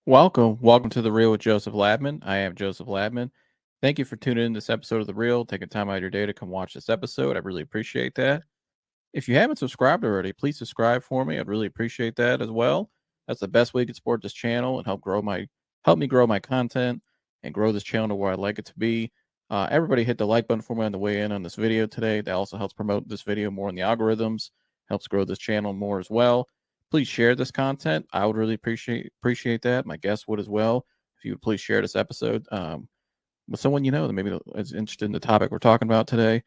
Welcome to The Real with Joseph Labman. I am Joseph Labman. Thank you for tuning in to this episode of The Real, taking time out of your day to come watch this episode. I really appreciate that. If you haven't subscribed already, please subscribe for me. I'd really appreciate that as well. That's the best way you can support this channel and help me grow my content and grow this channel to where I'd like it to be. Everybody hit the like button for me on the way in on this video today. That also helps promote this video more in the algorithms, helps grow this channel more as well. Please share this content. I would really appreciate that. My guests would as well. If you would please share this episode with someone you know that maybe is interested in the topic we're talking about today.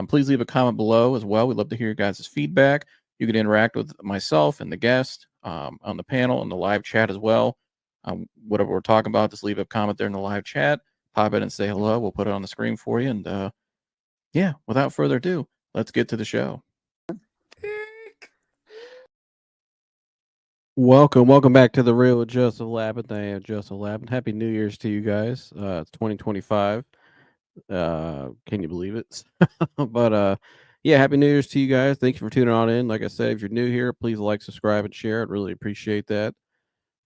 Please leave a comment below as well. We'd love to hear your guys' feedback. You can interact with myself and the guest on the panel and the live chat as well. Whatever we're talking about, just leave a comment there in the live chat. Pop in and say hello. We'll put it on the screen for you. And yeah, without further ado, let's get to the show. Welcome back to The Real with Joseph Labin. I am Joseph Labin. Happy New Year's to you guys. It's 2025. Can you believe it? But yeah, happy New Year's to you guys. Thank you for tuning on in. Like I said, if you're new here, please like, subscribe, and share. I'd really appreciate that.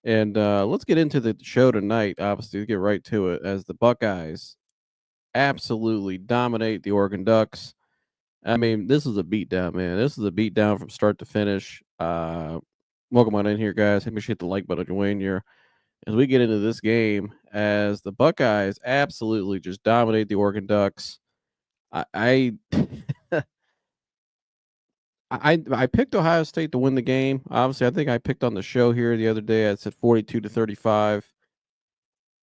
And let's get into the show tonight. Obviously, get right to it. As the Buckeyes absolutely dominate the Oregon Ducks. I mean, this is a beatdown, man. This is a beatdown from start to finish. Welcome on in here, guys. Make sure you hit the like button on your way in here as we get into this game. As the Buckeyes absolutely just dominate the Oregon Ducks. I I picked Ohio State to win the game. Obviously, I think I picked on the show here the other day. I said 42-35.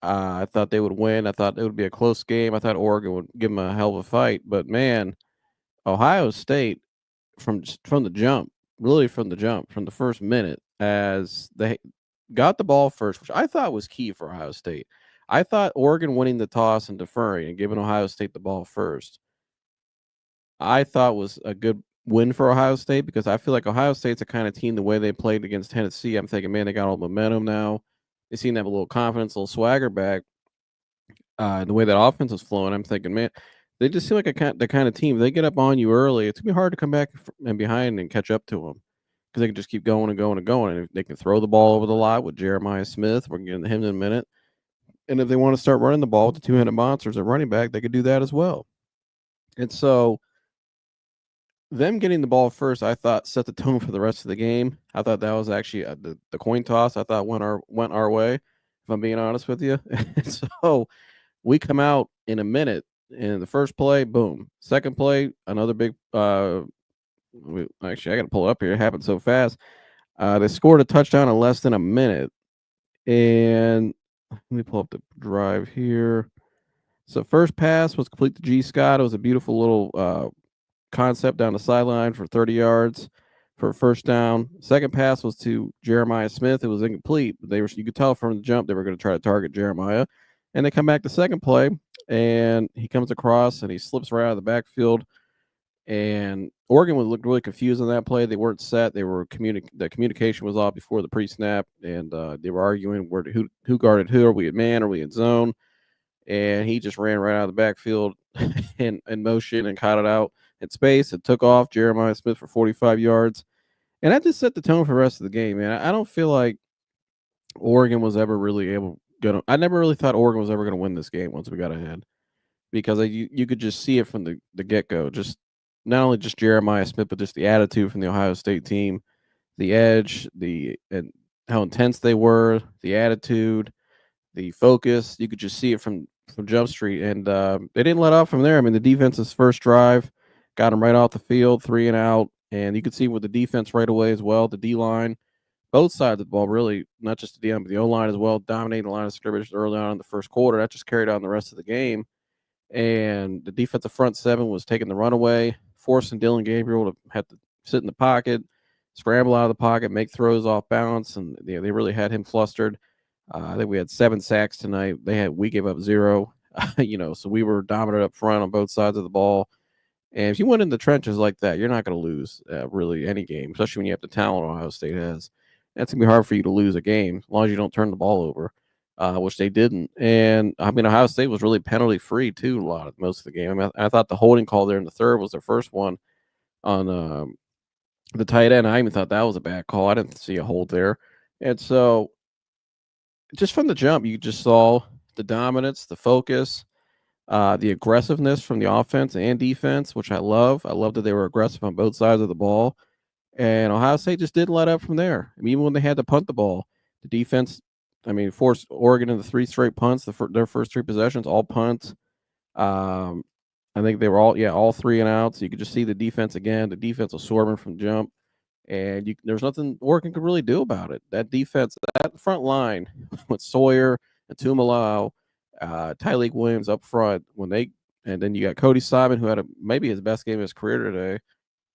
I thought they would win. I thought it would be a close game. I thought Oregon would give them a hell of a fight. But man, Ohio State from the jump, really from the jump, from the first minute, as they got the ball first, which I thought was key for Ohio State. I thought Oregon winning the toss and deferring and giving Ohio State the ball first, I thought was a good win for Ohio State because I feel like Ohio State's a kind of team, the way they played against Tennessee, I'm thinking, man, they got all the momentum now. They seem to have a little confidence, a little swagger back. The way that offense is flowing, I'm thinking, man, they just seem like the kind of team. If they get up on you early, it's gonna be hard to come back and behind and catch up to them because they can just keep going and going and going. And they can throw the ball over the lot with Jeremiah Smith. We're getting to him in a minute. And if they want to start running the ball with the two-handed monsters at running back, they could do that as well. And so them getting the ball first, I thought set the tone for the rest of the game. I thought that was actually the coin toss. I thought went our way. If I'm being honest with you, and so we come out in a minute. In the first play, boom. Second play, another big. Actually, I got to pull it up here. It happened so fast. They scored a touchdown in less than a minute, and let me pull up the drive here. So first pass was complete to G. Scott. It was a beautiful little concept down the sideline for 30 yards for a first down. Second pass was to Jeremiah Smith. It was incomplete, but you could tell from the jump they were going to try to target Jeremiah. And they come back to second play, and he comes across and he slips right out of the backfield. And Oregon looked really confused on that play. They weren't set. They were the communication was off before the pre-snap, and they were arguing who guarded who. Are we at man? Are we at zone? And he just ran right out of the backfield in motion and caught it out in space. It took off Jeremiah Smith for 45 yards. And that just set the tone for the rest of the game, man. I don't feel like Oregon was ever really I never really thought Oregon was ever going to win this game once we got ahead because you could just see it from the get-go. Just not only just Jeremiah Smith, but just the attitude from the Ohio State team, the edge, and how intense they were, the attitude, the focus. You could just see it from Jump Street, and they didn't let up from there. I mean, the defense's first drive got them right off the field, 3 and out, and you could see with the defense right away as well. The D line, both sides of the ball, really, not just the D line, but the O line as well, dominating the line of scrimmage early on in the first quarter. That just carried on the rest of the game, and the defensive front seven was taking the runaway, forcing Dylan Gabriel to have to sit in the pocket, scramble out of the pocket, make throws off balance, and they really had him flustered. I think we had 7 sacks tonight. We gave up 0. So we were dominant up front on both sides of the ball. And if you went in the trenches like that, you're not going to lose really any game, especially when you have the talent Ohio State has. That's going to be hard for you to lose a game as long as you don't turn the ball over, which they didn't. And I mean, Ohio State was really penalty free too most of the game. I mean, I thought the holding call there in the third was their first one on the tight end. I even thought that was a bad call. I didn't see a hold there, and so just from the jump, you just saw the dominance, the focus, the aggressiveness from the offense and defense, which I love. I love that they were aggressive on both sides of the ball. And Ohio State just didn't let up from there. I mean, even when they had to punt the ball, the defense, I mean, forced Oregon into 3 straight punts. Their first 3 possessions, all punts. Um, I think they were all 3 and outs. You could just see the defense again. The defense was swarming from jump, and there's nothing Oregon could really do about it. That defense, that front line with Sawyer and Tumalau, Tyleek Williams up front, and then you got Cody Simon, who had maybe his best game of his career today.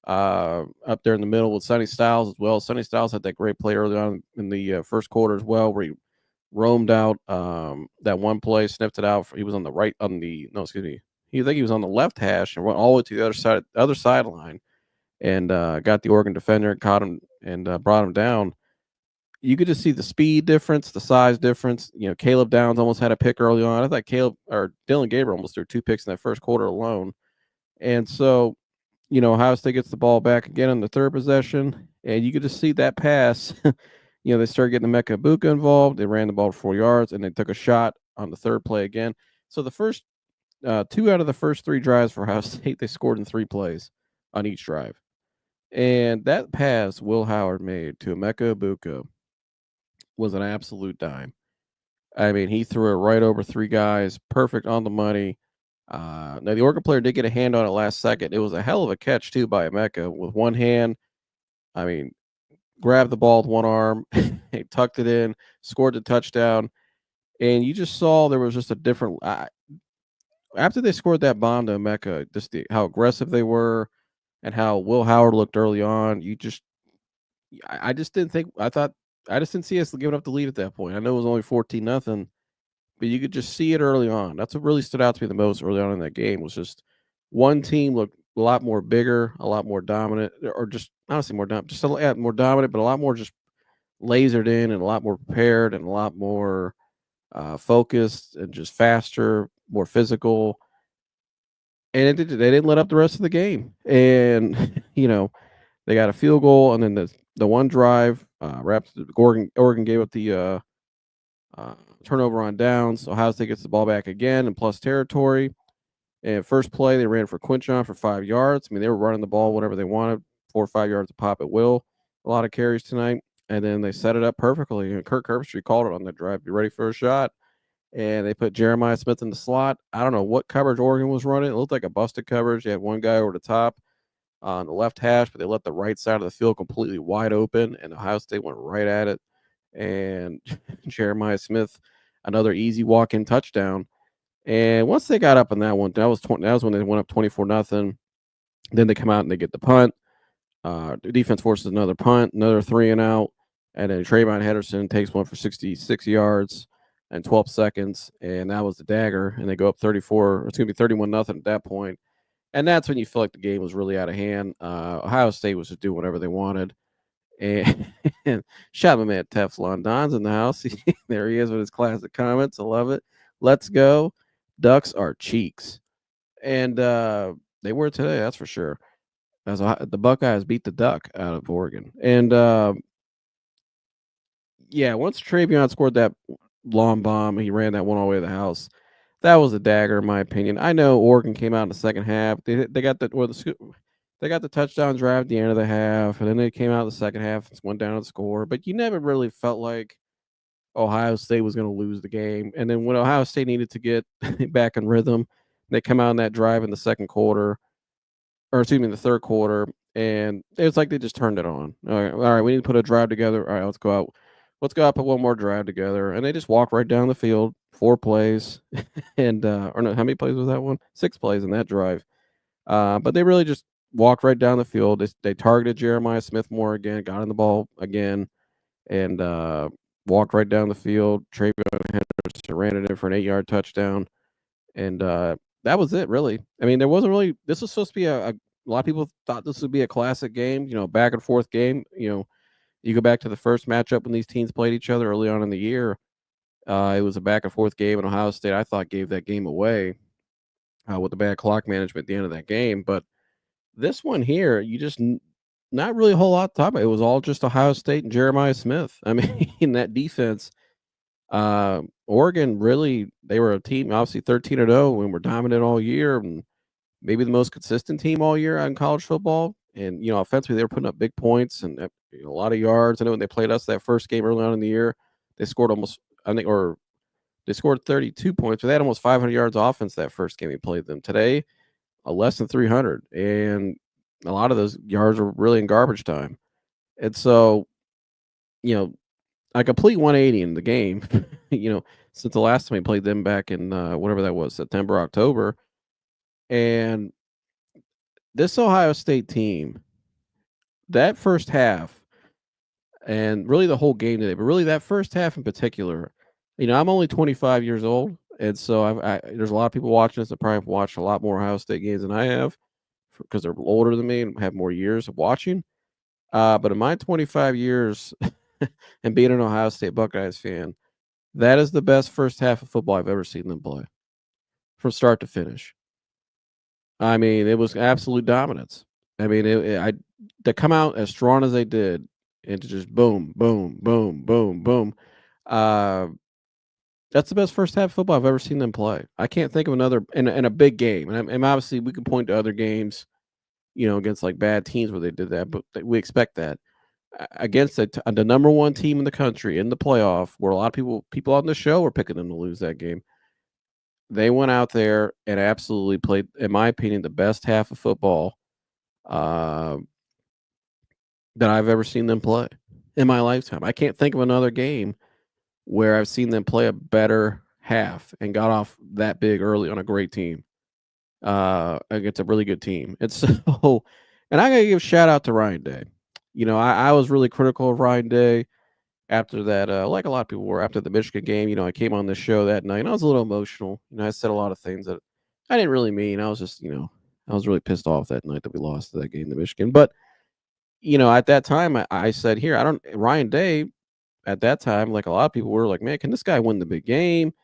Up there in the middle with Sonny Styles as well. Sonny Styles had that great play early on in the first quarter as well, where he roamed out that one play, sniffed it out. He was on the right I think he was on the left hash and went all the way to the other sideline, and got the Oregon defender, caught him, and brought him down. You could just see the speed difference, the size difference. Caleb Downs almost had a pick early on. I thought Dylan Gabriel almost threw 2 picks in that first quarter alone, and so Ohio State gets the ball back again on the third possession, and you could just see that pass. They started getting the Mecca Ibuka involved. They ran the ball for 4 yards, and they took a shot on the third play again. So the first 2 out of the first 3 drives for Ohio State, they scored in 3 plays on each drive. And that pass Will Howard made to Emeka Ibuka was an absolute dime. I mean, he threw it right over 3 guys, perfect on the money. Now, the Oregon player did get a hand on it last second. It was a hell of a catch, too, by Emeka with one hand. I mean, grabbed the ball with one arm, he tucked it in, scored the touchdown, and you just saw there was just a different after they scored that bomb to Emeka, just how aggressive they were and how Will Howard looked early on. I just didn't think I just didn't see us giving up the lead at that point. I know it was only 14-0, but you could just see it early on. That's what really stood out to me the most early on in that game was just one team looked a lot more bigger, a lot more dominant, or just honestly more dominant, just a lot more dominant, but a lot more just lasered in and a lot more prepared and a lot more focused and just faster, more physical. And they didn't let up the rest of the game. And they got a field goal, and then the one drive wrapped. Oregon gave up the turnover on downs. Ohio State gets the ball back again in plus territory. And first play, they ran for Quinchon for 5 yards. I mean, they were running the ball whatever they wanted, 4 or 5 yards a pop at will. A lot of carries tonight. And then they set it up perfectly. And Kirk Herbstreit called it on the drive. Be ready for a shot. And they put Jeremiah Smith in the slot. I don't know what coverage Oregon was running. It looked like a busted coverage. They had one guy over the top on the left hash, but they left the right side of the field completely wide open, and Ohio State went right at it. And Jeremiah Smith, another easy walk-in touchdown. And once they got up on that one, that was when they went up 24-0. Then they come out and they get the punt. The defense forces another punt, another 3 and out, and then Trayvon Henderson takes one for 66 yards and 12 seconds, and that was the dagger. And they go up 31-0 at that point. And that's when you feel like the game was really out of hand. Ohio State was just doing whatever they wanted. And shout out my man Teflon Don's in the house. There he is with his classic comments. I love it. Let's go. Ducks are cheeks. And they were today, that's for sure. As the Buckeyes beat the Duck out of Oregon. And once Travion scored that long bomb, he ran that one all the way to the house. That was a dagger, in my opinion. I know Oregon came out in the second half. They got they got the touchdown drive at the end of the half, and then they came out in the second half and went down to the score. But you never really felt like Ohio State was going to lose the game. And then when Ohio State needed to get back in rhythm, they come out in that drive in the second quarter, or excuse me, in the third quarter, and it's like they just turned it on. All right, we need to put a drive together. All right, let's go out. Let's go out, put one more drive together. And they just walk right down the field, 4 plays. And, or no, how many plays was that one? 6 plays in that drive. But they really just walked right down the field. They targeted Jeremiah Smith more again, got in the ball again, and walked right down the field. Trayvon Henderson ran it in for an 8-yard touchdown. And that was it, really. I mean, there wasn't really – this was supposed to be a lot of people thought this would be a classic game, back and forth game. You go back to the first matchup when these teams played each other early on in the year. It was a back and forth game, and Ohio State, I thought, gave that game away with the bad clock management at the end of that game. But this one here, you just not really a whole lot to talk about. It was all just Ohio State and Jeremiah Smith. I mean, that defense, Oregon really, they were a team, obviously 13-0, and were dominant all year, and maybe the most consistent team all year in college football. And offensively, they were putting up big points and a lot of yards. I know when they played us that first game early on in the year, they scored almost, I think, or they scored 32 points, but they had almost 500 yards offense that first game we played them. Today, less than 300, and a lot of those yards were really in garbage time. And so, you know, a complete 180 in the game, since the last time we played them back in whatever that was, September, October. And this Ohio State team, that first half, and really the whole game today, but really that first half in particular, I'm only 25 years old, and so there's a lot of people watching this that probably have watched a lot more Ohio State games than I have because they're older than me and have more years of watching. But in my 25 years and being an Ohio State Buckeyes fan, that is the best first half of football I've ever seen them play from start to finish. I mean, it was absolute dominance. I mean, to come out as strong as they did and to just boom, boom, boom, boom, boom. Uh, that's the best first half of football I've ever seen them play. I can't think of another in a big game. And obviously, we can point to other games, against like bad teams where they did that, but we expect that against the number one team in the country in the playoff, where a lot of people on the show were picking them to lose that game. They went out there and absolutely played, in my opinion, the best half of football uh, that I've ever seen them play in my lifetime. I can't think of another game where I've seen them play a better half and got off that big early on a great team against a really good team. And so, and I got to give a shout out to Ryan Day. I was really critical of Ryan Day after that, like a lot of people were after the Michigan game. I came on this show that night and I was a little emotional. I said a lot of things that I didn't really mean. I was just, I was really pissed off that night that we lost that game to Michigan. But, at that time, I said here, Ryan Day at that time, like a lot of people were like, man, can this guy win the big game?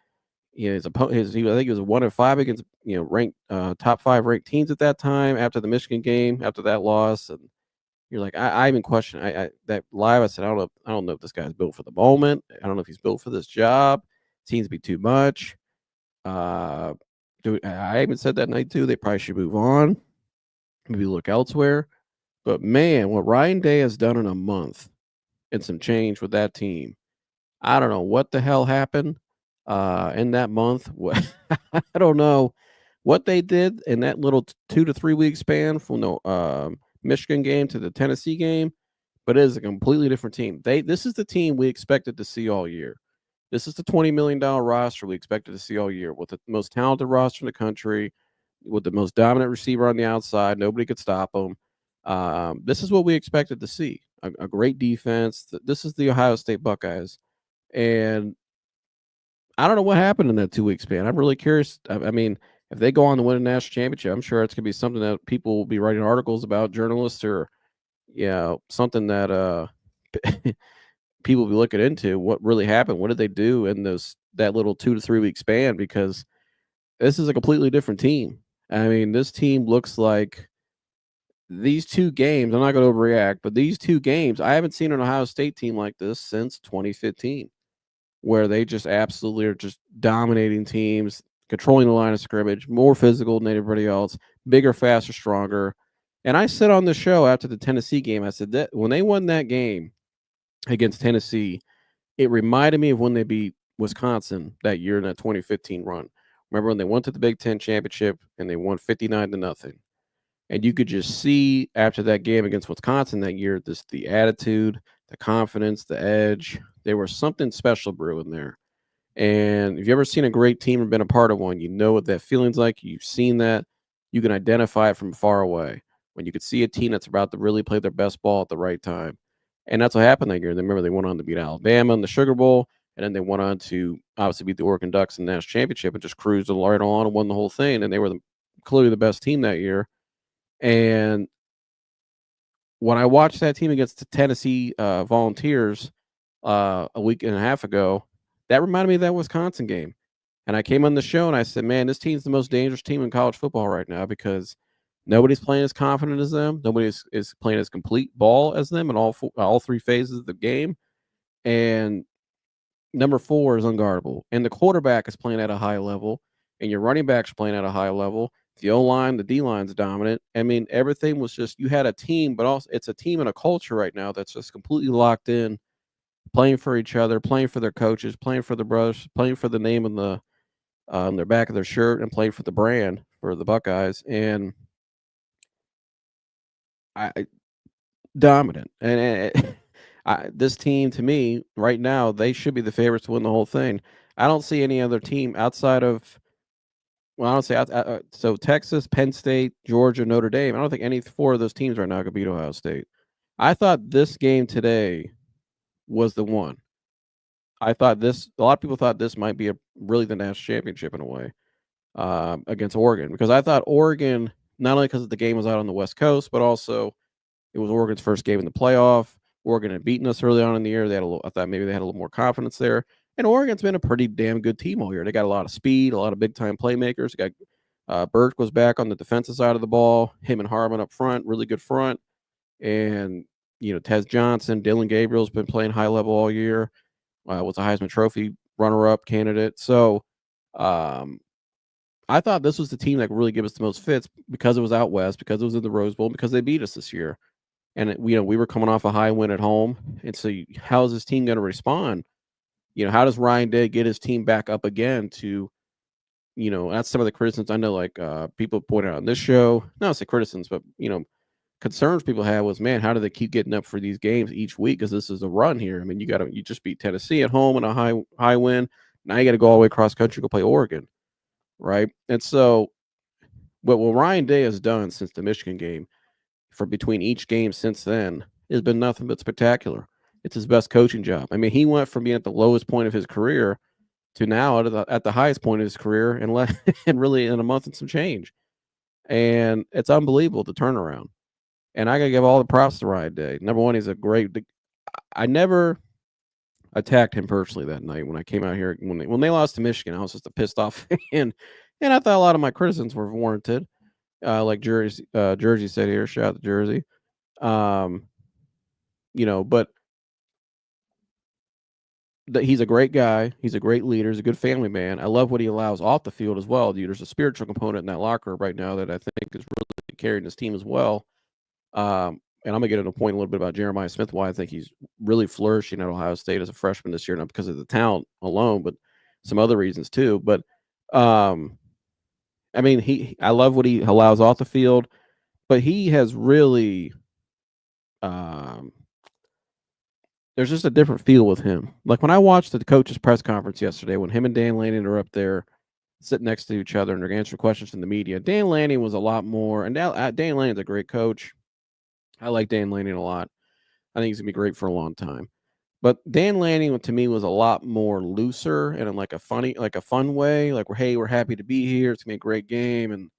I think he was a 1-5 against, ranked top 5 ranked teams at that time after the Michigan game, after that loss. And you're like, I even question that live. I said, I don't know if this guy's built for the moment. I don't know if he's built for this job. Seems to be too much. Uh, I even said that night too. They probably should move on, maybe look elsewhere. But man, what Ryan Day has done in a month and some change with that team, I don't know what the hell happened in that month. What I don't know what they did in that little 2 to 3 week span from the Michigan game to the Tennessee game, but it is a completely different team. This is the team we expected to see all year. This is the $20 million roster we expected to see all year, with the most talented roster in the country, with the most dominant receiver on the outside. Nobody could stop him. This is what we expected to see: a great defense. This is the Ohio State Buckeyes, and I don't know what happened in that 2 week span. I'm really curious. I mean, if they go on to win a national championship, I'm sure it's gonna be something that people will be writing articles about, journalists, or something that people will be looking into. What really happened? What did they do in that little 2 to 3 week span? Because this is a completely different team. I mean, this team looks like these 2 games. I'm not going to overreact, but these 2 games, I haven't seen an Ohio State team like this since 2015. Where they just absolutely are just dominating teams, controlling the line of scrimmage, more physical than everybody else, bigger, faster, stronger. And I said on the show after the Tennessee game, I said that when they won that game against Tennessee, it reminded me of when they beat Wisconsin that year in that 2015 run. Remember when they went to the Big Ten championship and they won 59-0. And you could just see after that game against Wisconsin that year, the attitude, the confidence, the edge. There was something special brewing there. And if you ever seen a great team or been a part of one, you know what that feeling's like. You've seen that. You can identify it from far away when you could see a team that's about to really play their best ball at the right time. And that's what happened that year. Remember, they went on to beat Alabama in the Sugar Bowl, and then they went on to obviously beat the Oregon Ducks in the national championship and just cruised right on and won the whole thing. And they were clearly the best team that year. And when I watched that team against the Tennessee Volunteers a week and a half ago, that reminded me of that Wisconsin game. And I came on the show and I said, man, this team's the most dangerous team in college football right now because nobody's playing as confident as them. Nobody is playing as complete ball as them in all 3 phases of the game. And Number 4 is unguardable, and the quarterback is playing at a high level, and your running back's playing at a high level. The O-line, the D-line's dominant. I mean, everything was just you had a team, but also it's a team and a culture right now that's just completely locked in, playing for each other, playing for their coaches, playing for their brothers, playing for the name on their back of their shirt, and playing for the brand for the Buckeyes. And I dominant. And this team, to me, right now, they should be the favorites to win the whole thing. I don't see any other team outside of well, I don't say so Texas, Penn State, Georgia, Notre Dame. I don't think any 4 of those teams right now could beat Ohio State. I thought this game today was the one. I thought this a lot of people thought this might be a really the national championship in a way, against Oregon, because I thought Oregon, not only because the game was out on the West Coast, but also it was Oregon's first game in the playoff. Oregon had beaten us early on in the year. They had a little, I thought maybe they had a little more confidence there. And Oregon's been a pretty damn good team all year. They got a lot of speed, a lot of big time playmakers. They got Burke was back on the defensive side of the ball. Him and Harmon up front, really good front. And Tez Johnson, Dylan Gabriel's been playing high level all year. Was a Heisman Trophy runner up candidate. So um, I thought this was the team that could really give us the most fits because it was out west, because it was in the Rose Bowl, because they beat us this year. And we were coming off a high win at home, and so how is this team going to respond? How does Ryan Day get his team back up again to, that's some of the criticisms I know, like people pointed out on this show. Not say criticisms, but concerns people had was, man, how do they keep getting up for these games each week? Because this is a run here. I mean, you just beat Tennessee at home in a high win. Now you got to go all the way across country, go play Oregon, right? And so what Ryan Day has done since the Michigan game, for between each game since then, has been nothing but spectacular. It's his best coaching job. I mean, he went from being at the lowest point of his career to now at the highest point of his career, and and really in a month and some change. And it's unbelievable, the turnaround. And I gotta give all the props to Ryan Day. Number one, he's a great. I never attacked him personally that night when I came out here when they lost to Michigan. I was just a pissed off fan, and I thought a lot of my criticisms were warranted. Like Jersey said here, shout out to Jersey. Um, but he's a great guy. He's a great leader. He's a good family man. I love what he allows off the field as well. Dude, there's a spiritual component in that locker room right now that I think is really carrying his team as well. And I'm gonna get into a point a little bit about Jeremiah Smith, why I think he's really flourishing at Ohio State as a freshman this year, not because of the talent alone, but some other reasons too. But um, I mean, I love what he allows off the field, but he has really um there's just a different feel with him. Like when I watched the coach's press conference yesterday, when him and Dan Lanning are up there sitting next to each other and they're answering questions from the media, Dan Lanning was a lot more, and Dan Lanning's a great coach. I like Dan Lanning a lot. I think he's gonna be great for a long time. But Dan Lanning to me was a lot more looser and in like a fun way. Like we're happy to be here. It's gonna be a great game, and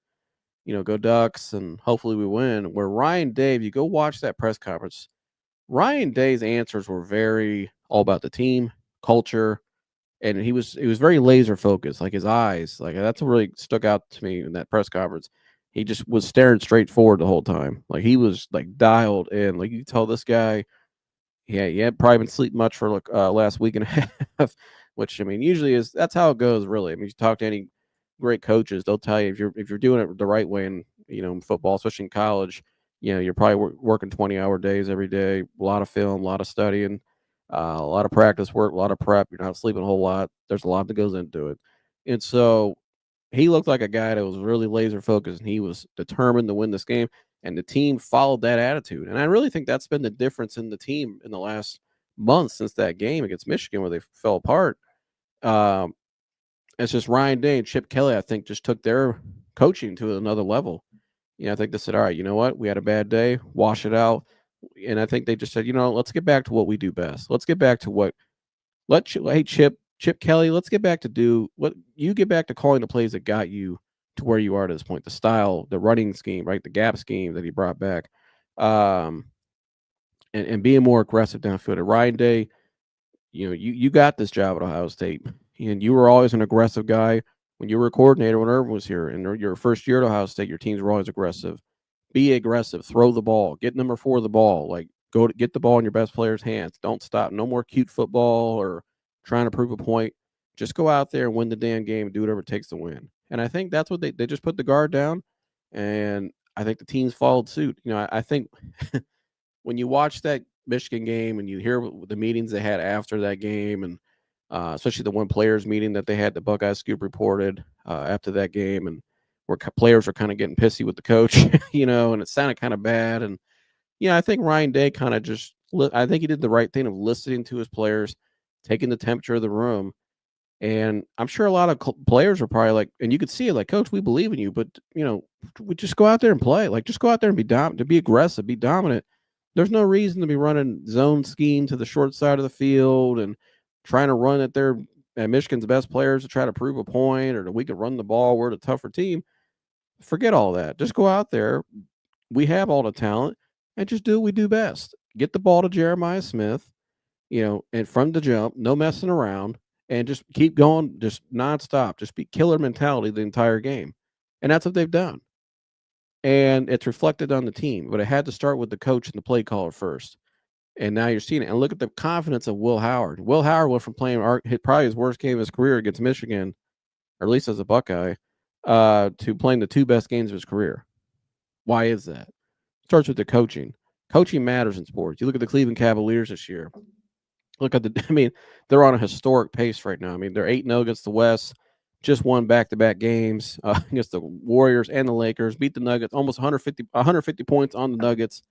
go Ducks, and hopefully we win. Where Ryan Day, if you go watch that press conference, Ryan Day's answers were very all about the team, culture, and he was very laser focused. Like his eyes, like that's what really stuck out to me in that press conference. He just was staring straight forward the whole time. Like he was like dialed in. Like you could tell this guy, yeah, he had probably been sleeping much for like last week and a half, which I mean usually that's how it goes. Really, I mean you talk to any great coaches, they'll tell you if you're doing it the right way in in football, especially in college, you're probably working 20-hour days every day, a lot of film, a lot of studying, a lot of practice work, a lot of prep. You're not sleeping a whole lot. There's a lot that goes into it, and so he looked like a guy that was really laser focused, and he was determined to win this game. And the team followed that attitude. And I really think that's been the difference in the team in the last month since that game against Michigan where they fell apart. Um, it's just Ryan Day and Chip Kelly, I think, just took their coaching to another level. I think they said, all right, you know what? We had a bad day, wash it out. And I think they just said, let's get back to what we do best. Let's get back to hey, Chip Kelly, let's get back to get back to calling the plays that got you to where you are to this point, the style, the running scheme, right? The gap scheme that he brought back. Um, and being more aggressive downfield. And Ryan Day, you got this job at Ohio State, and you were always an aggressive guy when you were a coordinator when Urban was here. And your first year at Ohio State, your teams were always aggressive. Be aggressive, throw the ball, get number 4 the ball, like get the ball in your best player's hands. Don't stop. No more cute football or trying to prove a point. Just go out there and win the damn game and do whatever it takes to win. And I think that's what they just put the guard down, and I think the teams followed suit. I think when you watch that Michigan game and you hear the meetings they had after that game, and especially the one players meeting that they had, the Buckeye Scoop reported after that game, and where players were kind of getting pissy with the coach, and it sounded kind of bad. And I think Ryan Day kind of I think he did the right thing of listening to his players, taking the temperature of the room. And I'm sure a lot of players are probably like, and you could see it, like, Coach, we believe in you, but we just go out there and play. Like, just go out there and be to be aggressive, be dominant. There's no reason to be running zone scheme to the short side of the field and trying to run at Michigan's best players to try to prove a point, or that we can run the ball. We're the tougher team. Forget all that. Just go out there. We have all the talent, and just do what we do best. Get the ball to Jeremiah Smith, and from the jump, no messing around, and just keep going, just nonstop. Just be killer mentality the entire game. And that's what they've done. And it's reflected on the team, but it had to start with the coach and the play caller first. And now you're seeing it. And look at the confidence of Will Howard. Will Howard went from playing probably his worst game of his career against Michigan, or at least as a Buckeye, to playing the two best games of his career. Why is that? Starts with the coaching. Coaching matters in sports. You look at the Cleveland Cavaliers this year. They're on a historic pace right now. They're 8-0 against the West, just won back-to-back games against the Warriors and the Lakers, beat the Nuggets, almost 150 points on the Nuggets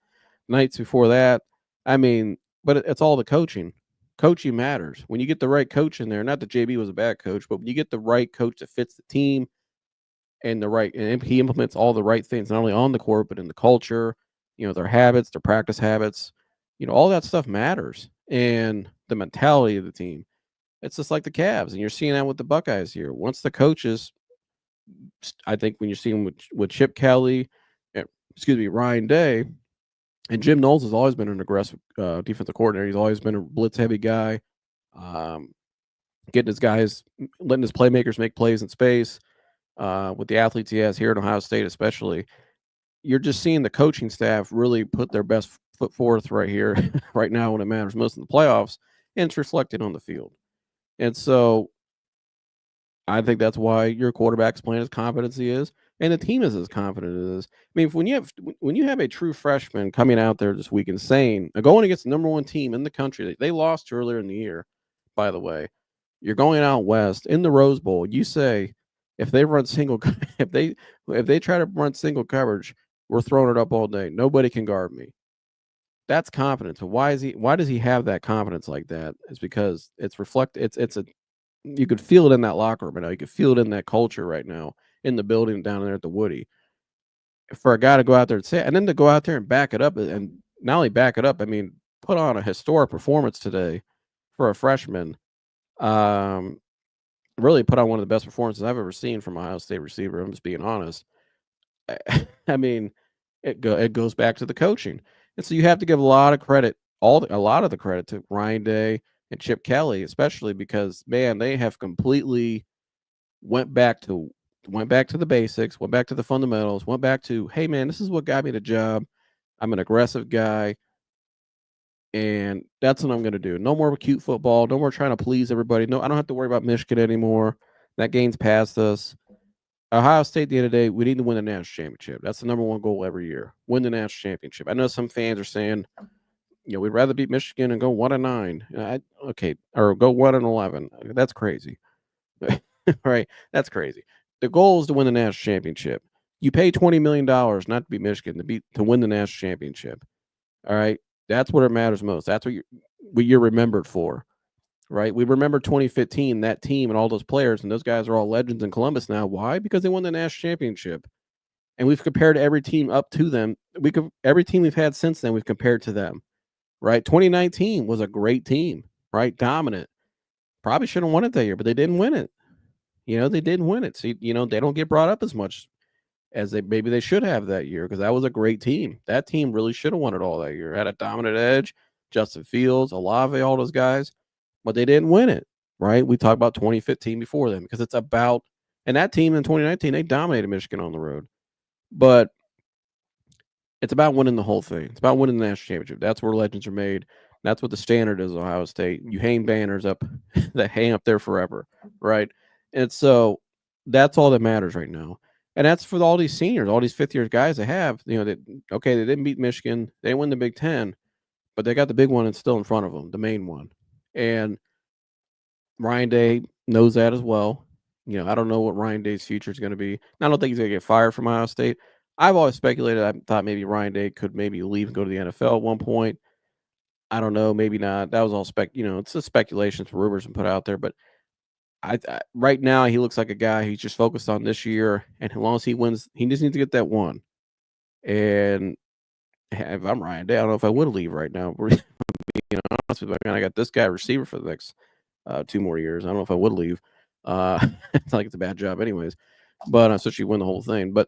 nights before that. But it's all the coaching. Coaching matters. When you get the right coach in there, not that JB was a bad coach, but when you get the right coach that fits the team and he implements all the right things, not only on the court, but in the culture, their habits, their practice habits, all that stuff matters. And the mentality of the team. It's just like the Cavs, and you're seeing that with the Buckeyes here. Once the coaches, I think when you're seeing with Chip Kelly, Ryan Day, and Jim Knowles has always been an aggressive defensive coordinator. He's always been a blitz-heavy guy, getting his guys, letting his playmakers make plays in space. With the athletes he has here at Ohio State especially, you're just seeing the coaching staff really put their best foot forth right here, right now when it matters most in the playoffs, and it's reflected on the field. And so I think that's why your quarterback's playing as confident as he is, and the team is as confident as it is. When you have a true freshman coming out there this week and saying, going against the number one team in the country that they lost earlier in the year, by the way, you're going out west in the Rose Bowl. You say, if they run if they try to run single coverage, we're throwing it up all day. Nobody can guard me. That's confidence. But why does he have that confidence like that? It's because it's reflected. You could feel it in that locker room right now. You could feel it in that culture right now in the building down there at the Woody. For a guy to go out there and say, and then to go out there and back it up, and not only back it up, put on a historic performance today for a freshman. Really put on one of the best performances I've ever seen from Ohio State receiver. I'm just being honest. It goes back to the coaching, and so you have to give a lot of credit, a lot of the credit to Ryan Day and Chip Kelly, especially because, man, they have completely went back to the basics, went back to the fundamentals, went back to, hey, man, this is what got me the job. I'm an aggressive guy, and that's what I'm going to do. No more cute football. No more trying to please everybody. No, I don't have to worry about Michigan anymore. That game's past us. Ohio State, at the end of the day, we need to win the national championship. That's the number one goal every year. Win the national championship. I know some fans are saying, we'd rather beat Michigan and go 1-9. Okay, or go 1-11. That's crazy. Right? That's crazy. The goal is to win the national championship. You pay $20 million not to beat Michigan, to win the national championship. All right? That's what it matters most. That's what you're remembered for. Right? We remember 2015, that team and all those players, and those guys are all legends in Columbus now. Why? Because they won the national championship. And we've compared every team up to them. Every team we've had since then, we've compared to them. Right? 2019 was a great team, right? Dominant. Probably should have won it that year, but they didn't win it. They didn't win it. So, they don't get brought up as much as maybe they should have that year, because that was a great team. That team really should have won it all that year. Had a dominant edge, Justin Fields, Olave, all those guys. But they didn't win it, right? We talked about 2015 before them, because it's about, and that team in 2019, they dominated Michigan on the road. But it's about winning the whole thing. It's about winning the national championship. That's where legends are made. That's what the standard is, Ohio State. You hang banners up that hang up there forever, right? And so that's all that matters right now. And that's for all these seniors, all these fifth-year guys they have. That okay, they didn't beat Michigan, they didn't win the Big Ten, but they got the big one and still in front of them, the main one. And Ryan Day knows that as well. I don't know what Ryan Day's future is going to be. I don't think he's going to get fired from Ohio State. I've always speculated. I thought maybe Ryan Day could maybe leave and go to the NFL at one point. I don't know, maybe not. That was all it's just speculations, rumors, and put out there. But right now he looks like a guy who's just focused on this year, and as long as he wins, he just needs to get that one. And if I'm Ryan Day, I don't know if I would leave right now. Honest with you, I got this guy receiver for the next 2 more years. I don't know if I would leave. It's like it's a bad job, anyways. But especially win the whole thing. But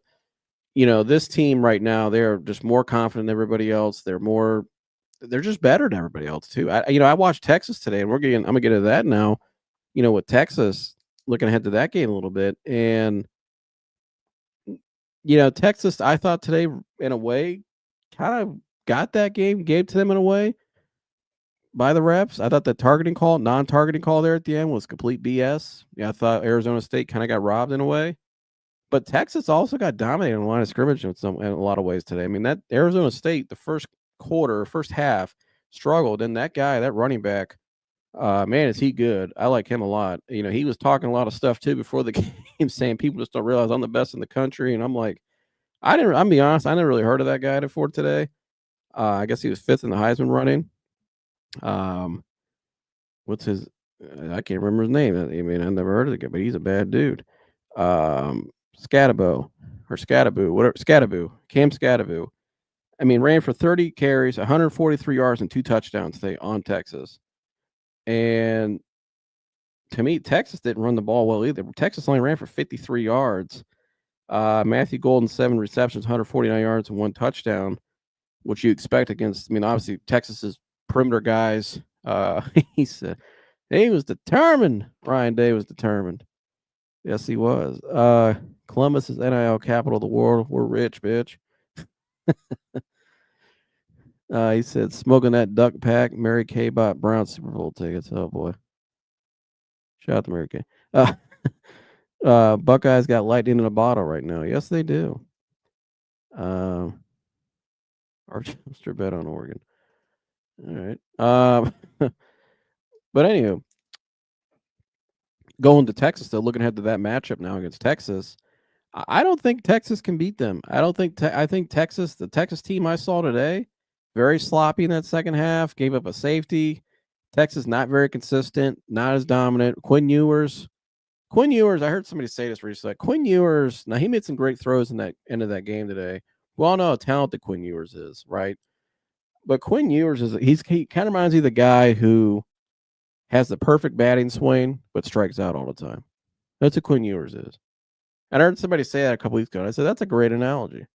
this team right now, they're just more confident than everybody else. They're just better than everybody else too. I watched Texas today, and I'm gonna get into that now. With Texas, looking ahead to that game a little bit, and Texas, I thought today in a way kind of got that game, gave to them in a way by the refs. I thought the non-targeting call there at the end was complete BS. I thought Arizona State kind of got robbed in a way. But Texas also got dominated in the line of scrimmage in a lot of ways today. I mean, that Arizona State, the first half, struggled. And that guy, that running back, man, is he good. I like him a lot. He was talking a lot of stuff, too, before the game, saying people just don't realize I'm the best in the country. And I'm like, I'm be honest, I never really heard of that guy before today. I guess he was 5th in the Heisman running. What's his I can't remember his name. I mean, I never heard of the guy, but he's a bad dude. Scatabo or Scattaboo, whatever. Scattaboo, Cam Scattaboo. I mean, ran for 30 carries, 143 yards, and 2 touchdowns today on Texas. And to me, Texas didn't run the ball well either. Texas only ran for 53 yards. Matthew Golden, 7 receptions, 149 yards, and 1 touchdown, which you expect against. I mean, obviously Texas's perimeter guys. He said he was determined. Ryan Day was determined. Yes, he was. Columbus is NIL capital of the world. We're rich, bitch. He said, smoking that duck pack. Mary Kay bought Brown Super Bowl tickets. Oh, boy. Shout out to Mary Kay. Buckeyes got lightning in a bottle right now. Yes, they do. Archster bet on Oregon. All right. But anyway, going to Texas, though, looking ahead to that matchup now against Texas, I don't think Texas can beat them. I think Texas, the Texas team I saw today, very sloppy in that second half, gave up a safety. Texas not very consistent, not as dominant. Quinn Ewers, I heard somebody say this recently. Quinn Ewers, now he made some great throws in that end of that game today. We all know how talented Quinn Ewers is, right? But Quinn Ewers he kind of reminds me of the guy who has the perfect batting swing but strikes out all the time. That's what Quinn Ewers is. And I heard somebody say that a couple weeks ago. And I said, that's a great analogy.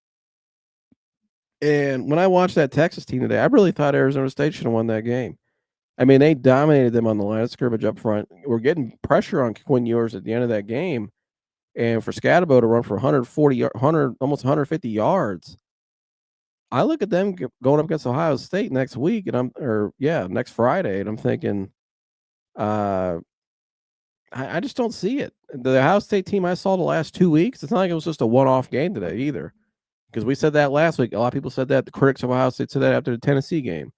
And when I watched that Texas team today, I really thought Arizona State should have won that game. I mean, they dominated them on the line of scrimmage up front. We're getting pressure on Quinn Ewers at the end of that game. And for Scatabo to run for almost 150 yards. I look at them going up against Ohio State next week, and next Friday, and I'm thinking, I just don't see it. The Ohio State team I saw the last 2 weeks, it's not like it was just a one-off game today either. Because we said that last week. A lot of people said that. The critics of Ohio State said that after the Tennessee game.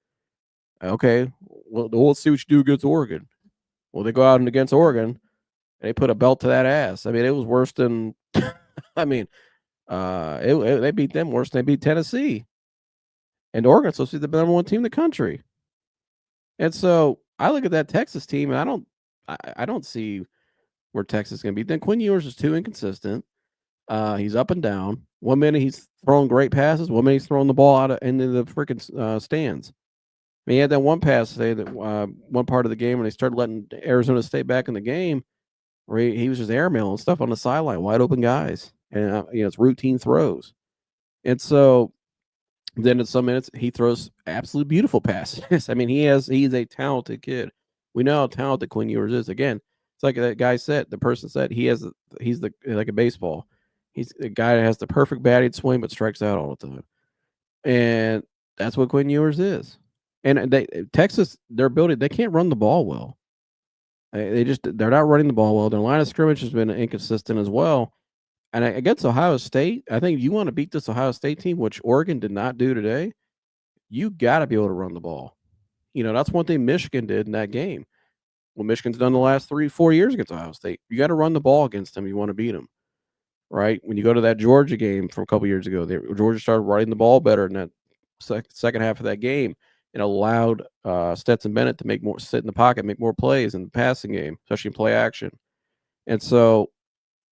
Okay, well, let's see what you do against Oregon. Well, they go out and against Oregon, and they put a belt to that ass. I mean, it was worse than – I mean, they beat them worse than they beat Tennessee. And Oregon's supposed to be the number 1 team in the country. And so I look at that Texas team, and I don't see where Texas is going to be. Then Quinn Ewers is too inconsistent. He's up and down. 1 minute he's throwing great passes. 1 minute he's throwing the ball out into the freaking stands. I mean, he had that one pass today, that one part of the game when they started letting Arizona State back in the game, where he was just airmailing stuff on the sideline, wide open guys, and it's routine throws. And so then in some minutes he throws absolutely beautiful passes. I mean, he's a talented kid. We know how talented Quinn Ewers is. Again, it's like that guy said. The person said he's like a baseball. He's a guy that has the perfect batting swing but strikes out all the time, and that's what Quinn Ewers is. And Texas, their ability, they can't run the ball well. They're not running the ball well. Their line of scrimmage has been inconsistent as well. And against Ohio State, I think if you want to beat this Ohio State team, which Oregon did not do today, you got to be able to run the ball. That's one thing Michigan did in that game. Well, Michigan's done the last 3-4 years against Ohio State. You got to run the ball against them. You want to beat them, right? When you go to that Georgia game from a couple years ago, Georgia started running the ball better in that second half of that game. It allowed Stetson Bennett to sit in the pocket, make more plays in the passing game, especially in play action. And so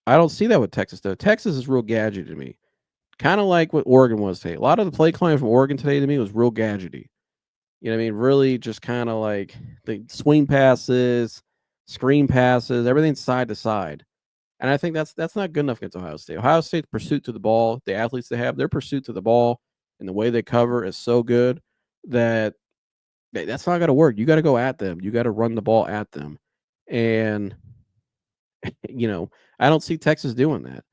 I don't see that with Texas, though. Texas is real gadgety to me, kind of like what Oregon was today. A lot of the play calling from Oregon today to me was real gadgety. You know what I mean? Really just kind of like the swing passes, screen passes, everything side to side. And I think that's not good enough against Ohio State. Ohio State's pursuit to the ball, the athletes they have, their pursuit to the ball and the way they cover is so good that that's not going to work. You got to go at them. You got to run the ball at them. And, I don't see Texas doing that.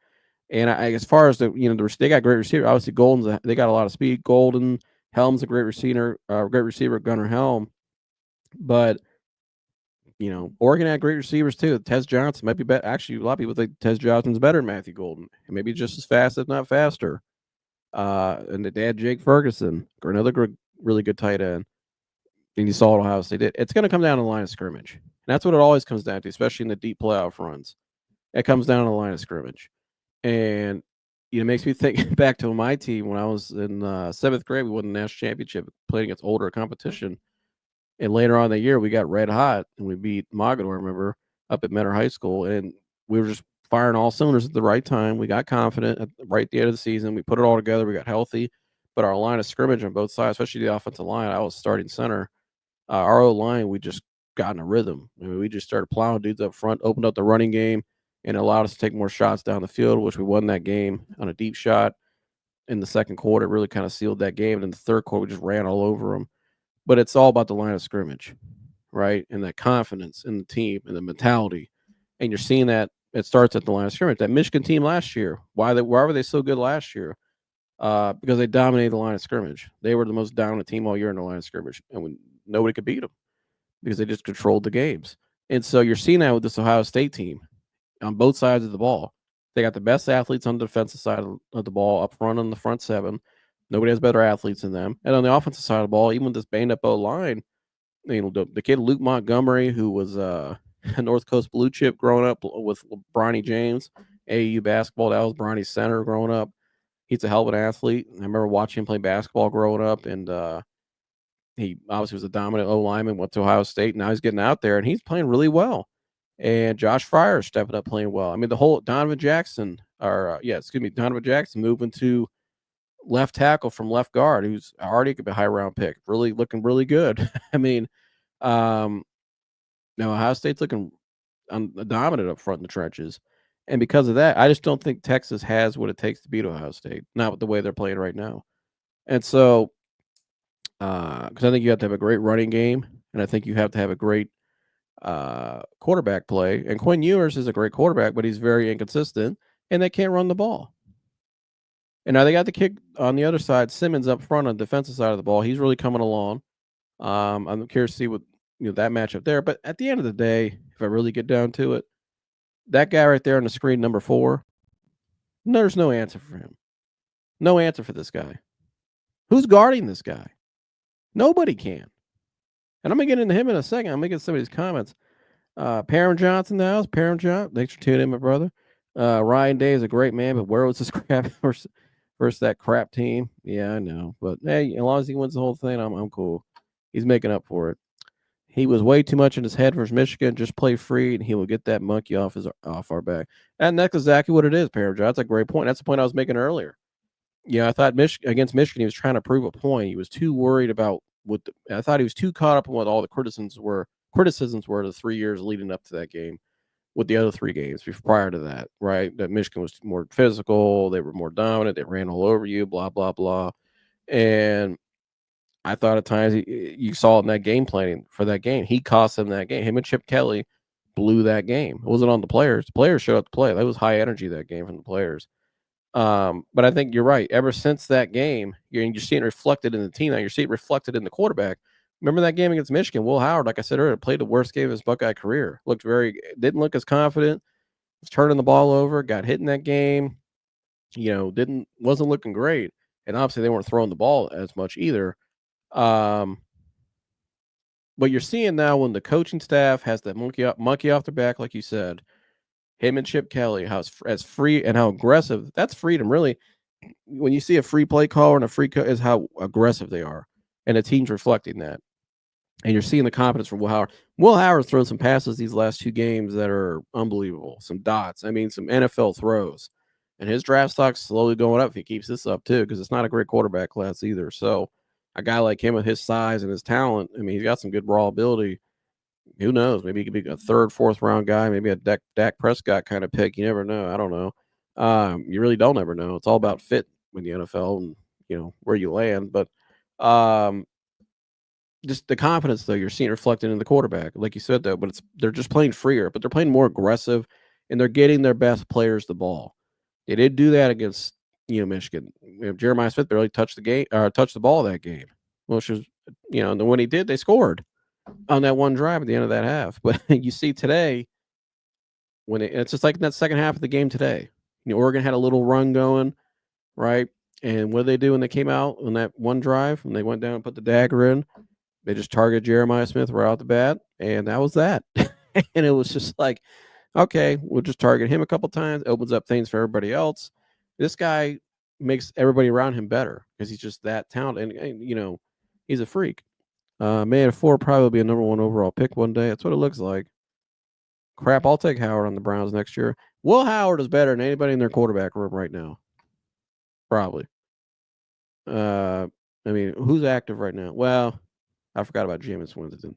And as far as they got great receiver. Obviously, they got a lot of speed. Golden, Helm's a great receiver, Gunnar Helm. But Oregon had great receivers too. Tez Johnson might be better. Actually, a lot of people think Tez Johnson's better than Matthew Golden, and maybe just as fast, if not faster. And they had Jake Ferguson, another really good tight end. And you saw what Ohio State did. It's going to come down to the line of scrimmage. And that's what it always comes down to, especially in the deep playoff runs. It comes down to the line of scrimmage. And it makes me think back to my team when I was in 7th grade. We won the national championship, playing against older competition. And later on in the year, we got red hot and we beat Mogador, I remember, up at Mentor High School. And we were just firing all cylinders at the right time. We got confident right at the end of the season. We put it all together. We got healthy. But our line of scrimmage on both sides, especially the offensive line, I was starting center. Our O-line, we just got in a rhythm. We just started plowing dudes up front, opened up the running game, and allowed us to take more shots down the field, which we won that game on a deep shot in the second quarter. It really kind of sealed that game. And in the third quarter, we just ran all over them. But it's all about the line of scrimmage, right? And that confidence in the team and the mentality. And you're seeing that it starts at the line of scrimmage. That Michigan team last year, why were they so good last year? Because they dominated the line of scrimmage. They were the most dominant team all year in the line of scrimmage. And nobody could beat them because they just controlled the games. And so you're seeing that with this Ohio State team on both sides of the ball. They got the best athletes on the defensive side of the ball up front on the front seven. Nobody has better athletes than them. And on the offensive side of the ball, even with this banged up O-line, the kid Luke Montgomery, who was a North Coast blue chip growing up with Bronny James, AAU basketball, that was Bronny's center growing up. He's a hell of an athlete. I remember watching him play basketball growing up, and he obviously was a dominant O-lineman, went to Ohio State, and now he's getting out there, and he's playing really well. And Josh Fryer stepping up playing well. I mean, the whole Donovan Jackson moving to left tackle from left guard, who's already could be a high round pick, really looking really good. I mean, now Ohio State's looking dominant up front in the trenches. And because of that, I just don't think Texas has what it takes to beat Ohio State, not with the way they're playing right now. And so, because I think you have to have a great running game, and I think you have to have a great quarterback play. And Quinn Ewers is a great quarterback, but he's very inconsistent, and they can't run the ball. And now they got the kick on the other side. Simmons up front on the defensive side of the ball. He's really coming along. I'm curious to see what that matchup there. But at the end of the day, if I really get down to it, that guy right there on the screen, number 4, there's no answer for him. No answer for this guy. Who's guarding this guy? Nobody can. And I'm going to get into him in a second. I'm going to get some of these comments. Perrin Johnson in the house. Perrin Johnson, thanks for tuning in, my brother. Ryan Day is a great man, but where was this crap versus that crap team? Yeah, I know. But hey, as long as he wins the whole thing, I'm cool. He's making up for it. He was way too much in his head versus Michigan. Just play free, and he will get that monkey off our back. And that's exactly what it is, Perrin Johnson. That's a great point. That's the point I was making earlier. Yeah, I thought against Michigan, he was trying to prove a point. He was too worried about I thought he was too caught up in what all the criticisms were the 3 years leading up to that game with the other 3 games prior to that, right? That Michigan was more physical, they were more dominant, they ran all over you, blah, blah, blah. And I thought at times you saw it in that game planning for that game. He cost them that game. Him and Chip Kelly blew that game. It wasn't on the players. The players showed up to play. That was high energy that game from the players. But I think you're right. Ever since that game, you're seeing it reflected in the team. Now you're seeing it reflected in the quarterback, Remember that game against Michigan? Will Howard, like I said earlier, played the worst game of his Buckeye career. Didn't look as confident. Was turning the ball over. Got hit in that game. Wasn't looking great. And obviously they weren't throwing the ball as much either. But you're seeing now when the coaching staff has that monkey off their back, like you said, him and Chip Kelly, as free and how aggressive. That's freedom, really. When you see a free play caller and a free is how aggressive they are, and the team's reflecting that. And you're seeing the confidence from Will Howard. Will Howard's thrown some passes these last 2 games that are unbelievable. Some dots. I mean, some NFL throws. And his draft stock's slowly going up if he keeps this up, too, because it's not a great quarterback class either. So a guy like him with his size and his talent, I mean, he's got some good raw ability. Who knows? Maybe he could be a 3rd, 4th round guy, maybe a Dak Prescott kind of pick. You never know. I don't know. You really don't ever know. It's all about fit with the NFL and, where you land. But just the confidence, though, you're seeing reflected in the quarterback, like you said, though. But they're just playing freer, but they're playing more aggressive, and they're getting their best players the ball. They did do that against Michigan. Jeremiah Smith barely touched the ball that game, which was and when he did, they scored on that one drive at the end of that half. But you see today, it's just like in that second half of the game today. Oregon had a little run going, right? And what did they do when they came out on that one drive? When they went down and put the dagger in, they just targeted Jeremiah Smith right out the bat, and that was that. And it was just like, okay, we'll just target him a couple times. It opens up things for everybody else. This guy makes everybody around him better because he's just that talented. And he's a freak. May at 4 probably be a number 1 overall pick one day. That's what it looks like. Crap, I'll take Howard on the Browns next year. Will Howard is better than anybody in their quarterback room right now. Probably. I mean, who's active right now? Well, I forgot about Jameis Winston.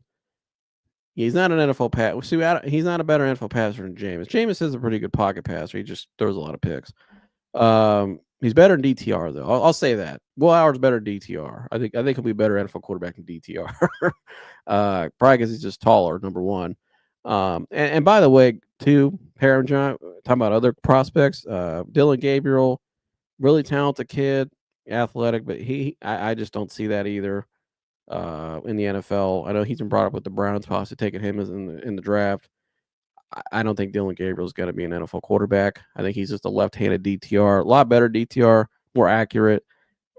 He's not an NFL passer. He's not a better NFL passer than Jameis. Jameis is a pretty good pocket passer. He just throws a lot of picks. He's better than DTR though. I'll say that. Will Howard's better than DTR. I think he'll be a better NFL quarterback than DTR. Probably because he's just taller. Number 1. And by the way, too, Parent John talking about other prospects. Dylan Gabriel, really talented kid, athletic, but I just don't see that either. In the NFL, I know he's been brought up with the Browns, possibly taking him as in the draft. I don't think Dylan Gabriel's going to be an NFL quarterback. I think he's just a left-handed DTR, a lot better DTR, more accurate,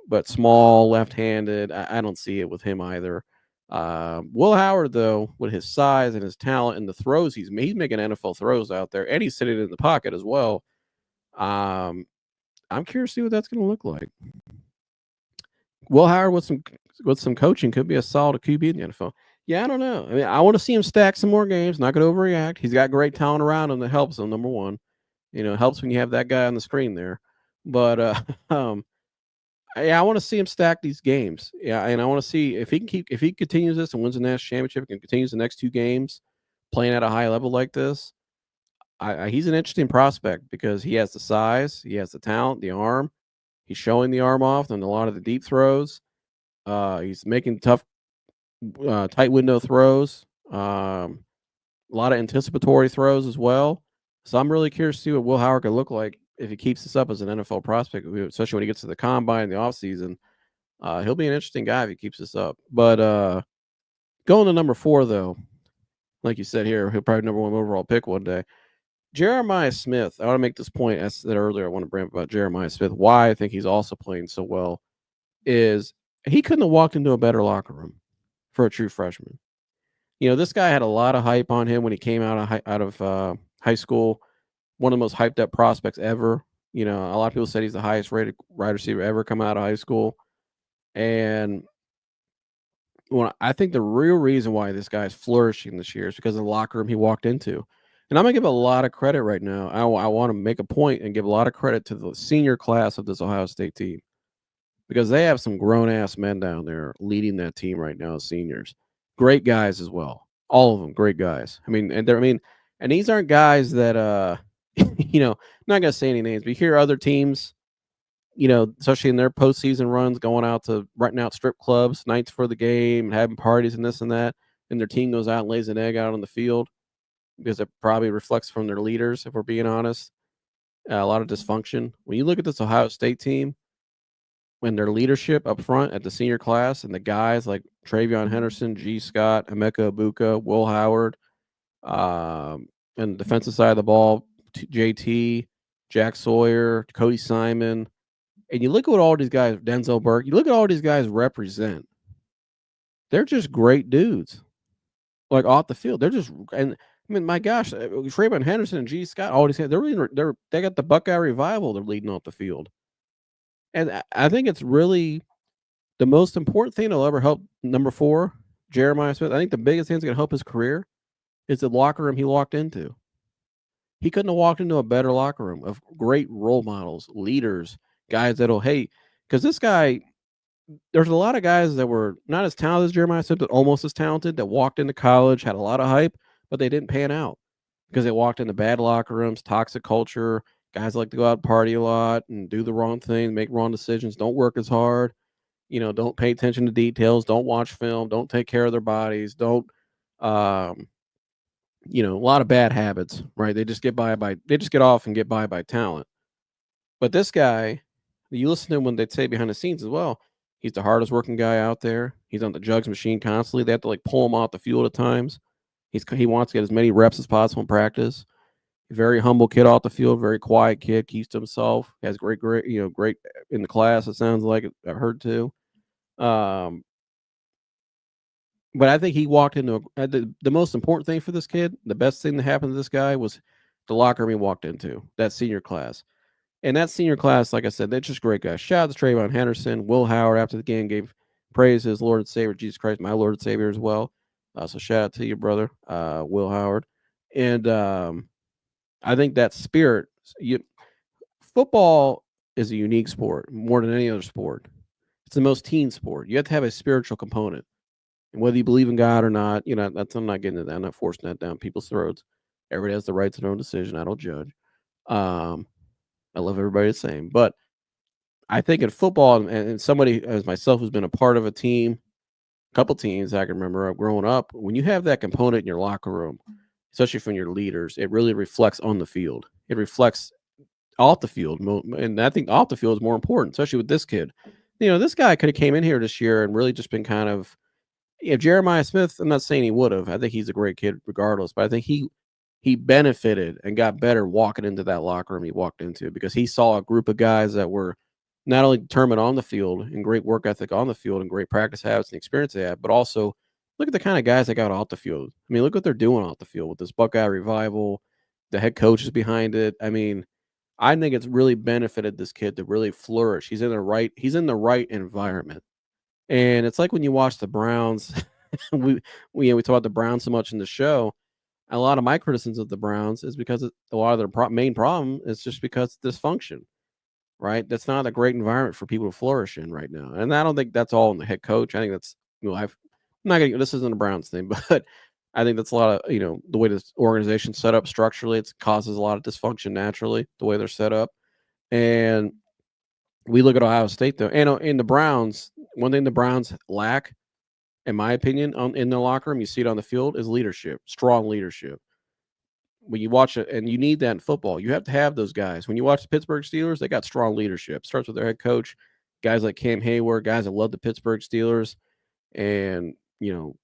but small, left-handed. I don't see it with him either. Will Howard, though, with his size and his talent and the throws he's making NFL throws out there, and he's sitting in the pocket as well. I'm curious to see what that's going to look like. Will Howard with some coaching could be a solid QB in the NFL. Yeah, I don't know. I mean, I want to see him stack some more games. Not going to overreact. He's got great talent around him that helps him. Number 1, it helps when you have that guy on the screen there. But yeah, I want to see him stack these games. Yeah, and I want to see if he continues this and wins the national championship and continues the next 2 games playing at a high level like this. He's an interesting prospect because he has the size, he has the talent, the arm. He's showing the arm off on a lot of the deep throws. He's making tough, tight window throws. A lot of anticipatory throws as well. So I'm really curious to see what Will Howard can look like if he keeps this up as an NFL prospect, especially when he gets to the combine in the offseason. He'll be an interesting guy if he keeps this up. But going to number 4, though, like you said here, he'll probably number 1 overall pick one day. Jeremiah Smith, I want to make this point. As I said earlier, I want to bring up about Jeremiah Smith. Why I think he's also playing so well is he couldn't have walked into a better locker room for a true freshman. This guy had a lot of hype on him when he came out of high school. One of the most hyped up prospects ever. A lot of people said he's the highest rated wide receiver ever come out of high school. And I think the real reason why this guy is flourishing this year is because of the locker room he walked into. And I'm going to give a lot of credit right now. I want to make a point and give a lot of credit to the senior class of this Ohio State team because they have some grown-ass men down there leading that team right now as seniors. Great guys as well. All of them great guys. And these aren't guys that, I'm not going to say any names, but you hear other teams, especially in their postseason runs, going out to renting out strip clubs nights for the game, having parties and this and that, and their team goes out and lays an egg out on the field because it probably reflects from their leaders, if we're being honest. A lot of dysfunction. When you look at this Ohio State team, when their leadership up front at the senior class and the guys like Travion Henderson, G. Scott, Emeka Ibuka, Will Howard, and the defensive side of the ball, JT, Jack Sawyer, Cody Simon, and you look at what all these guys, Denzel Burke, you look at all these guys represent. They're just great dudes, like off the field. They're just, and I mean, my gosh, Travion Henderson and G. Scott, all these guys, they got the Buckeye Revival. They're leading off the field, and I think it's really the most important thing that'll ever help number 4, Jeremiah Smith. I think the biggest thing that's going to help his career is the locker room he walked into. He couldn't have walked into a better locker room of great role models, leaders, guys that'll, hey, because this guy, there's a lot of guys that were not as talented as Jeremiah Smith, but almost as talented that walked into college, had a lot of hype, but they didn't pan out because they walked into bad locker rooms, toxic culture. Guys like to go out and party a lot and do the wrong thing, make wrong decisions, don't work as hard. Don't pay attention to details, don't watch film, don't take care of their bodies, don't, a lot of bad habits, right? They just get off and get by talent. But this guy, you listen to him when they say behind the scenes as well, he's the hardest working guy out there. He's on the jugs machine constantly. They have to pull him off the field at times. He wants to get as many reps as possible in practice. Very humble kid off the field, very quiet kid, keeps to himself. Has great, great in the class. It sounds like I've heard too. But I think he walked into the most important thing for this kid. The best thing that happened to this guy was the locker room he walked into, that senior class. And that senior class, like I said, they're just great guys. Shout out to Travion Henderson. Will Howard, after the game, gave praise to his Lord and Savior, Jesus Christ, my Lord and Savior as well. So shout out to you, brother, Will Howard. And I think that spirit, football is a unique sport more than any other sport. It's the most team sport. You have to have a spiritual component. And whether you believe in God or not, I'm not getting into that. I'm not forcing that down people's throats. Everybody has the right to their own decision. I don't judge. I love everybody the same. But I think in football, and somebody as myself who's been a part of a team, a couple teams I can remember growing up, when you have that component in your locker room, especially from your leaders, it really reflects on the field. It reflects off the field. And I think off the field is more important, especially with this kid. This guy could have came in here this year and really just been kind of, Jeremiah Smith, I'm not saying he would have. I think he's a great kid regardless, but I think he benefited and got better walking into that locker room he walked into because he saw a group of guys that were not only determined on the field and great work ethic on the field and great practice habits and experience they had, but also look at the kind of guys that got off the field. I mean, look what they're doing off the field with this Buckeye Revival. The head coach is behind it. I mean, I think it's really benefited this kid to really flourish. He's in the right environment. And it's like when you watch the Browns, we talk about the Browns so much in the show. A lot of my criticisms of the Browns is because a lot of their main problem is just because dysfunction, right? That's not a great environment for people to flourish in right now. And I don't think that's all in the head coach. I think that's, this isn't a Browns thing, but I think that's a lot of, the way this organization's set up structurally, it causes a lot of dysfunction naturally, the way they're set up. And we look at Ohio State though, and in the Browns, one thing the Browns lack, in my opinion, in their locker room, you see it on the field, is leadership, strong leadership. When you watch it, and you need that in football, you have to have those guys. When you watch the Pittsburgh Steelers, they got strong leadership. It starts with their head coach, guys like Cam Hayward, guys that love the Pittsburgh Steelers, and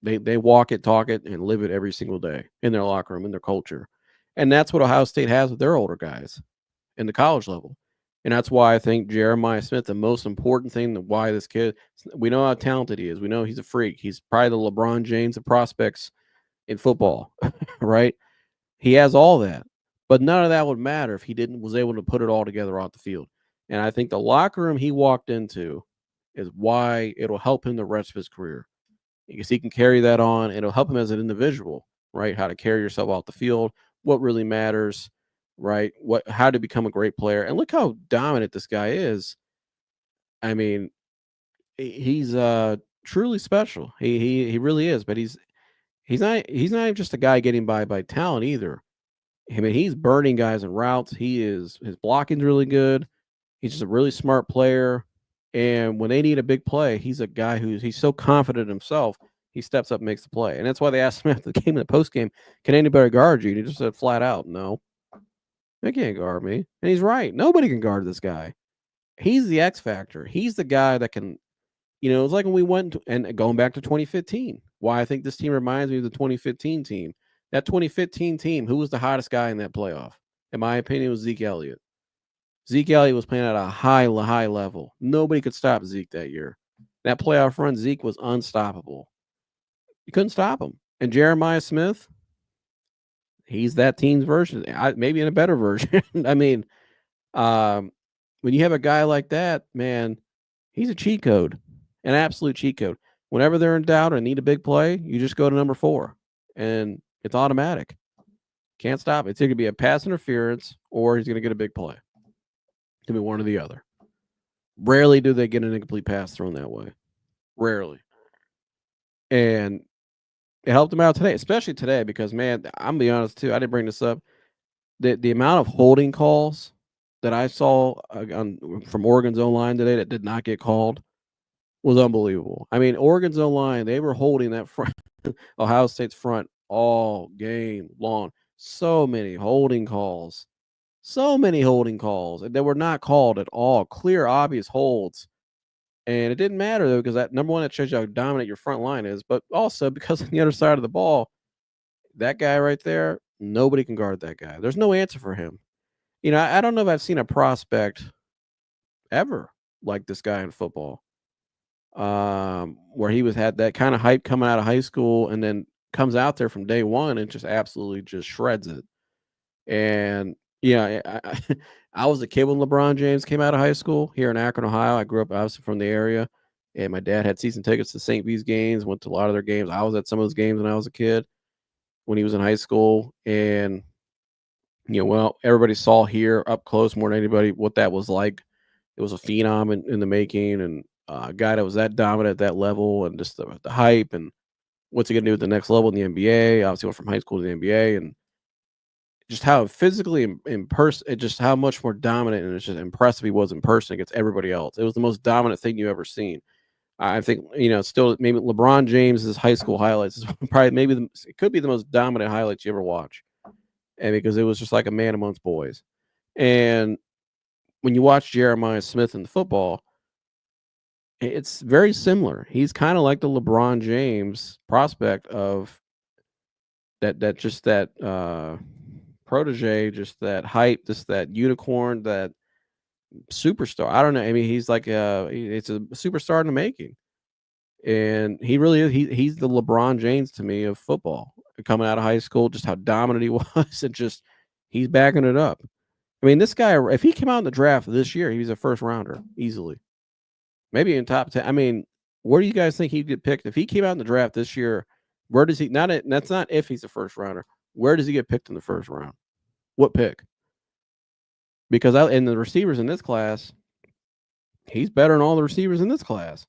they walk it, talk it, and live it every single day in their locker room, in their culture. And that's what Ohio State has with their older guys in the college level. And that's why I think Jeremiah Smith, the most important thing, why this kid, we know how talented he is. We know he's a freak. He's probably the LeBron James of prospects in football, right? He has all that. But none of that would matter if he was able to put it all together off the field. And I think the locker room he walked into is why it'll help him the rest of his career. Because he can carry that on. It'll help him as an individual, right? How to carry yourself off the field, what really matters, right? How to become a great player. And look how dominant this guy is. I mean, he's truly special. He really is, but he's not even just a guy getting by talent either. I mean, he's burning guys in routes. His blocking's really good. He's just a really smart player. And when they need a big play, he's a guy he's so confident in himself. He steps up and makes the play. And that's why they asked him after the game, in the post game, can anybody guard you? And he just said flat out, no. They can't guard me. And he's right. Nobody can guard this guy. He's the X factor. He's the guy that can, it's like when we went and going back to 2015. Why I think this team reminds me of the 2015 team. That 2015 team, who was the hottest guy in that playoff? In my opinion, it was Zeke Elliott. Zeke Elliott was playing at a high level. Nobody could stop Zeke that year. That playoff run, Zeke was unstoppable. You couldn't stop him. And Jeremiah Smith, he's that team's version, maybe in a better version. I mean, when you have a guy like that, man, he's a cheat code, an absolute cheat code. Whenever they're in doubt or need a big play, you just go to number 4, and it's automatic. Can't stop it. It's going to be a pass interference or he's going to get a big play. It's going to be one or the other. Rarely do they get an incomplete pass thrown that way. Rarely. And it helped him out today, especially today, because, man, I'm going to be honest, too. I didn't bring this up. The amount of holding calls that I saw from Oregon's O-line today that did not get called was unbelievable. I mean, Oregon's O-line, they were holding that front, Ohio State's front all game long. So many holding calls. And they were not called at all. Clear, obvious holds. And it didn't matter, though, because that, number one, that shows you how dominant your front line is. But also because on the other side of the ball, that guy right there, nobody can guard that guy. There's no answer for him. I don't know if I've seen a prospect ever like this guy in football, where he had that kind of hype coming out of high school and then comes out there from day one and just absolutely just shreds it. And I was a kid when LeBron James came out of high school here in Akron, Ohio. I grew up obviously from the area, and my dad had season tickets to St. V's games, went to a lot of their games. I was at some of those games when I was a kid, when he was in high school. And, everybody saw here up close more than anybody what that was like. It was a phenom in the making, and a guy that was that dominant at that level, and just the hype, and what's he going to do at the next level in the NBA. Obviously went from high school to the NBA, and just how physically in person, just how much more dominant and it's just impressive he was in person against everybody else. It was the most dominant thing you ever seen. I think, still maybe LeBron James's high school highlights is probably it could be the most dominant highlights you ever watch. And because it was just like a man amongst boys. And when you watch Jeremiah Smith in the football, it's very similar. He's kind of like the LeBron James prospect of that protege, just that hype, just that unicorn, that superstar. I don't know. I mean, he's like it's a superstar in the making. And he really is. He's the LeBron James to me of football. Coming out of high school, just how dominant he was, and just he's backing it up. I mean, this guy, if he came out in the draft this year, he's a first rounder easily. Maybe in top 10. I mean, where do you guys think he'd get picked? If he came out in the draft this year, where does he that's not if he's a first rounder. Where does he get picked in the first round? What pick? Because in the receivers in this class, he's better than all the receivers in this class.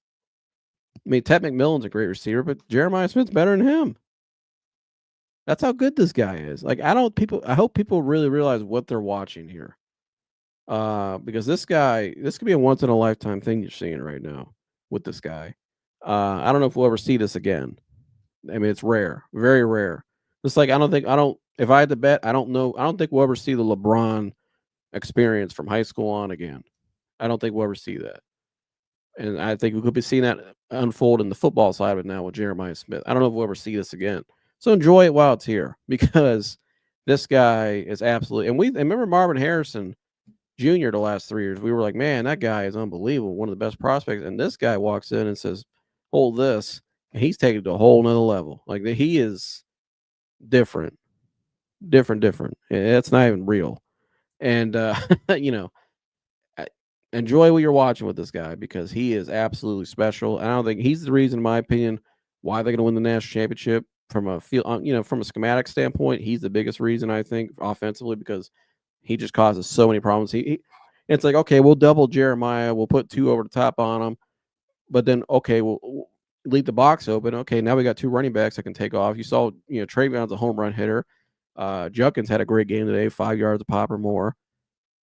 I mean, Ted McMillan's a great receiver, but Jeremiah Smith's better than him. That's how good this guy is. Like, I hope people really realize what they're watching here. Because this could be a once in a lifetime thing you're seeing right now with this guy. I don't know if we'll ever see this again. I mean, it's rare, very rare. It's like, if I had to bet, I don't think we'll ever see the LeBron experience from high school on again. I don't think we'll ever see that. And I think we could be seeing that unfold in the football side of it now with Jeremiah Smith. I don't know if we'll ever see this again. So enjoy it while it's here, because this guy is absolutely. And remember Marvin Harrison Jr. the last 3 years. We were like, man, that guy is unbelievable, one of the best prospects. And this guy walks in and says, hold this. And he's taken it to a whole nother level. Like, he is different. It's not even real. And, enjoy what you're watching with this guy, because he is absolutely special. And I don't think he's the reason, in my opinion, why they're going to win the national championship from a from a schematic standpoint. He's the biggest reason, I think, offensively, because he just causes so many problems. It's like, okay, we'll double Jeremiah. We'll put 2 over the top on him. But then, okay, we'll leave the box open. Okay, now we got 2 running backs that can take off. You saw, Trayvon's a home run hitter. Junkins had a great game today, 5 yards a pop or more.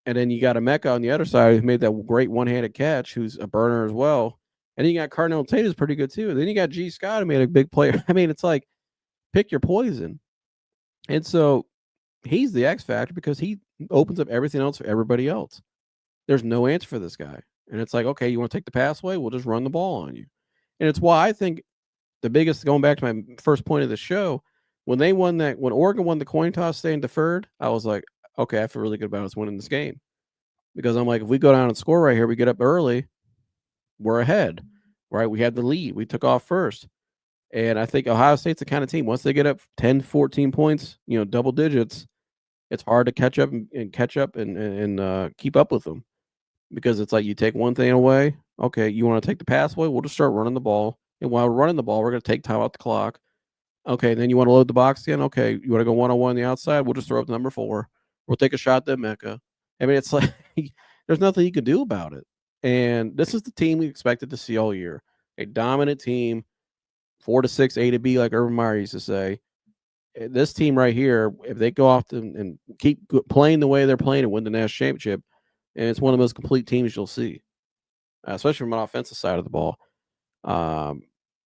And then you got Emeka on the other side who made that great one-handed catch, who's a burner as well. And then you got Cardinal Tate, who's pretty good too. And then you got G. Scott, who made a big play. I mean, it's like, pick your poison. And so he's the X factor, because he opens up everything else for everybody else. There's no answer for this guy. And it's like, okay, you want to take the pass away? We'll just run the ball on you. And it's why I think the biggest, going back to my first point of the show, when Oregon won the coin toss staying deferred, I was like, okay, I feel really good about us winning this game. Because I'm like, if we go down and score right here, we get up early, we're ahead, right? We had the lead. We took off first. And I think Ohio State's the kind of team, once they get up 10, 14 points, double digits, it's hard to catch up and keep up with them. Because it's like you take one thing away. Okay, you want to take the pass away? We'll just start running the ball. And while we're running the ball, we're going to take time out the clock. Okay, then you want to load the box again? Okay, you want to go one-on-one on the outside? We'll just throw up the number 4. We'll take a shot at Mecca. I mean, it's like there's nothing you can do about it. And this is the team we expected to see all year. A dominant team, 4 to 6, A to B, like Urban Meyer used to say. This team right here, if they go off and keep playing the way they're playing and win the national championship, and it's one of the most complete teams you'll see, especially from an offensive side of the ball.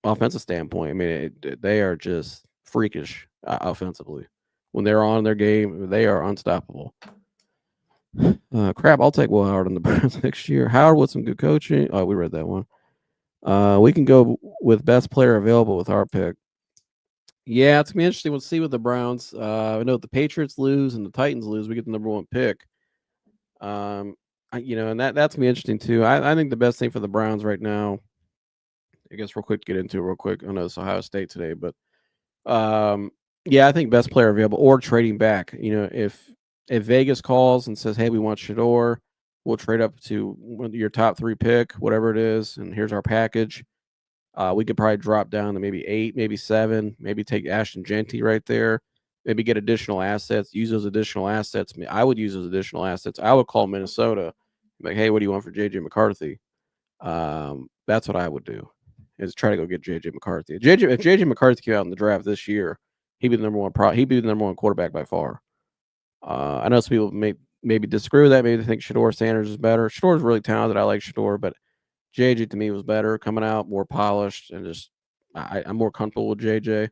Offensive standpoint, I mean, they are just freakish offensively. When they're on their game, they are unstoppable. Crap, I'll take Will Howard on the Browns next year. Howard with some good coaching. Oh, we read that one. We can go with best player available with our pick. Yeah, it's gonna be interesting. We'll see with the Browns. I know if the Patriots lose and the Titans lose, we get the number 1 pick. And that's gonna be interesting too. I think the best thing for the Browns right now, I guess real quick to get into it real quick. I know it's Ohio State today, but yeah, I think best player available or trading back. If Vegas calls and says, "Hey, we want Shador, we'll trade up to your top 3 pick, whatever it is, and here's our package." We could probably drop down to maybe 8, maybe 7, maybe take Ashton Genty right there, maybe get additional assets, use those additional assets. I would use those additional assets. I would call Minnesota, like, "Hey, what do you want for JJ McCarthy?" That's what I would do, is try to go get JJ McCarthy. If JJ McCarthy came out in the draft this year, he'd be the number 1 he'd be the number 1 quarterback by far. I know some people maybe disagree with that. Maybe they think Shador Sanders is better. Shador's really talented. I like Shador, but JJ to me was better, coming out more polished, and just I'm more comfortable with JJ,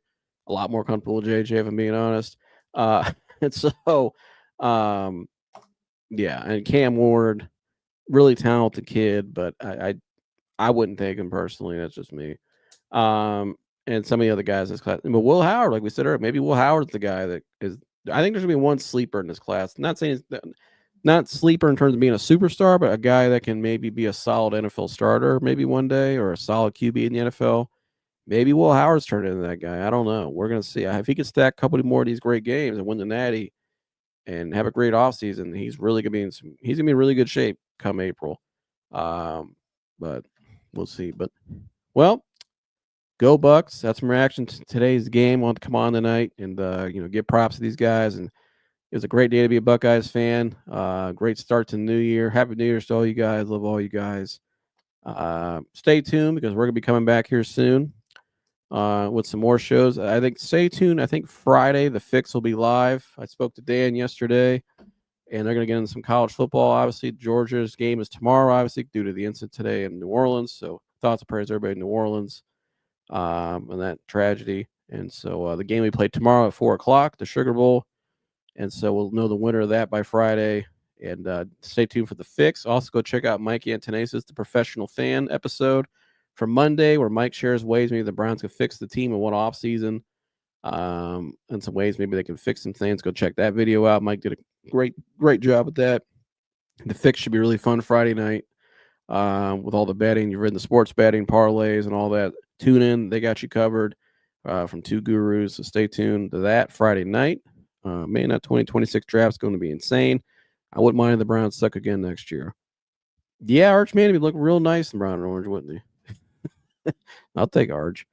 a lot more comfortable with JJ if I'm being honest. And so, yeah, and Cam Ward, really talented kid, but I wouldn't take him personally. That's just me. And some of the other guys in this class, but Will Howard, like we said earlier, maybe Will Howard's the guy that is. I think there's gonna be one sleeper in this class. Not saying not sleeper in terms of being a superstar, but a guy that can maybe be a solid NFL starter maybe one day, or a solid QB in the NFL. Maybe Will Howard's turned into that guy. I don't know. We're going to see. If he can stack a couple more of these great games and win the Natty and have a great offseason, he's really going to be he's going to be in really good shape come April. But we'll see. But, well, go Bucks. That's my reaction to today's game. I want to come on tonight and, give props to these guys. And it was a great day to be a Buckeyes fan. Great start to the new year. Happy New Year's to all you guys. Love all you guys. Stay tuned because we're going to be coming back here soon with some more shows. I think stay tuned. I think Friday, the Fix will be live. I spoke to Dan yesterday, and they're going to get into some college football. Obviously, Georgia's game is tomorrow, obviously, due to the incident today in New Orleans. So thoughts and prayers to everybody in New Orleans and that tragedy. And so the game we play tomorrow at 4 o'clock, the Sugar Bowl. And so we'll know the winner of that by Friday. And stay tuned for the Fix. Also, go check out Mike Antonasis, the Professional Fan episode from Monday, where Mike shares ways maybe the Browns could fix the team in one off season, and some ways maybe they can fix some things. Go check that video out. Mike did a great job with that. The Fix should be really fun Friday night with all the betting. You've read the sports betting parlays and all that. Tune in. They got you covered from 2 gurus. So stay tuned to that Friday night. Man, that 2026 draft is going to be insane. I wouldn't mind if the Browns suck again next year. Yeah, Arch Manning would look real nice in brown and orange, wouldn't he? I'll take Arch.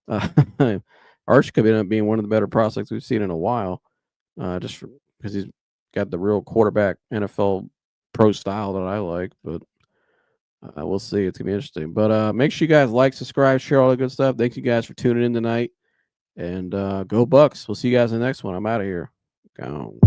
Arch could end up being one of the better prospects we've seen in a while, just because he's got the real quarterback NFL pro style that I like. But we'll see. It's going to be interesting. But make sure you guys like, subscribe, share all the good stuff. Thank you guys for tuning in tonight. And go Bucks. We'll see you guys in the next one. I'm out of here. Gone.